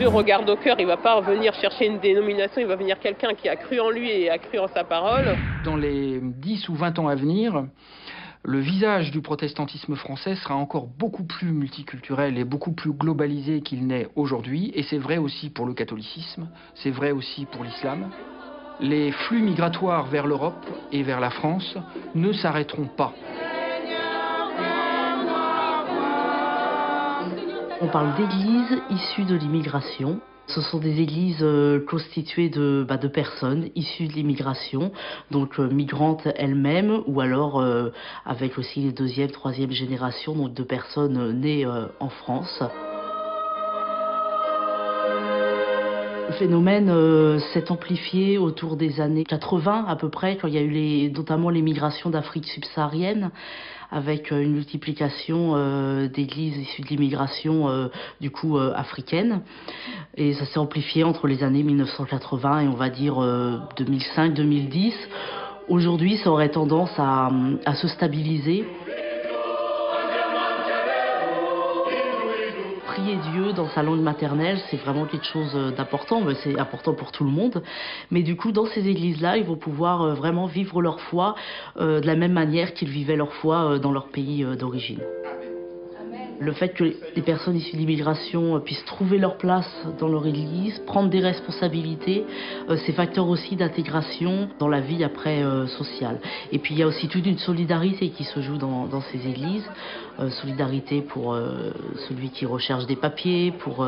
le regarde au cœur, il ne va pas venir chercher une dénomination, il va venir quelqu'un qui a cru en lui et a cru en sa parole. Dans les 10 ou 20 ans à venir, le visage du protestantisme français sera encore beaucoup plus multiculturel et beaucoup plus globalisé qu'il n'est aujourd'hui. Et c'est vrai aussi pour le catholicisme, c'est vrai aussi pour l'islam. Les flux migratoires vers l'Europe et vers la France ne s'arrêteront pas. On parle d'églises issues de l'immigration. Ce sont des églises constituées de personnes issues de l'immigration, donc migrantes elles-mêmes, ou alors avec aussi les deuxième, troisième générations, donc de personnes nées en France. Le phénomène s'est amplifié autour des années 80 à peu près, quand il y a eu notamment les migrations d'Afrique subsaharienne, avec une multiplication d'églises issues de l'immigration africaine. Et ça s'est amplifié entre les années 1980 et on va dire 2005-2010. Aujourd'hui, ça aurait tendance à se stabiliser. Prier Dieu dans sa langue maternelle, c'est vraiment quelque chose d'important, c'est important pour tout le monde. Mais du coup, dans ces églises-là, ils vont pouvoir vraiment vivre leur foi de la même manière qu'ils vivaient leur foi dans leur pays d'origine. Le fait que les personnes issues de l'immigration puissent trouver leur place dans leur église, prendre des responsabilités, c'est facteur aussi d'intégration dans la vie après sociale. Et puis il y a aussi toute une solidarité qui se joue dans ces églises. Solidarité pour celui qui recherche des papiers, pour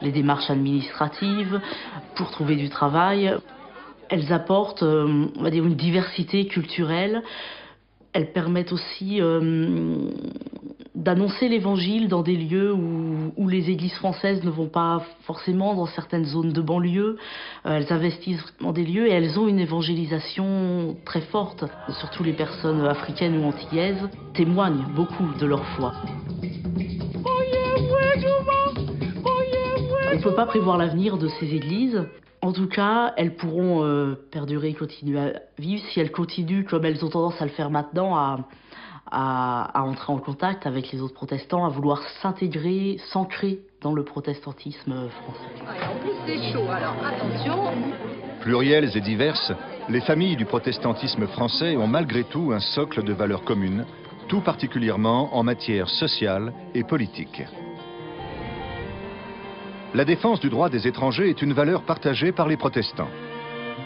les démarches administratives, pour trouver du travail. Elles apportent, on va dire, une diversité culturelle. Elles permettent aussi d'annoncer l'évangile dans des lieux où les églises françaises ne vont pas forcément, dans certaines zones de banlieue. Elles investissent dans des lieux et elles ont une évangélisation très forte. Surtout les personnes africaines ou antillaises témoignent beaucoup de leur foi. On ne peut pas prévoir l'avenir de ces églises. En tout cas, elles pourront perdurer et continuer à vivre si elles continuent, comme elles ont tendance à le faire maintenant, à entrer en contact avec les autres protestants, à vouloir s'intégrer, s'ancrer dans le protestantisme français. En plus, c'est chaud, alors attention. Plurielles et diverses, les familles du protestantisme français ont malgré tout un socle de valeurs communes, tout particulièrement en matière sociale et politique. La défense du droit des étrangers est une valeur partagée par les protestants.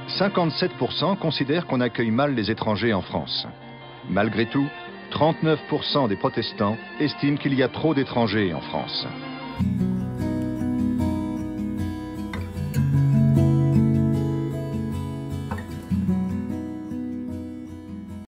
57% considèrent qu'on accueille mal les étrangers en France. Malgré tout, 39% des protestants estiment qu'il y a trop d'étrangers en France.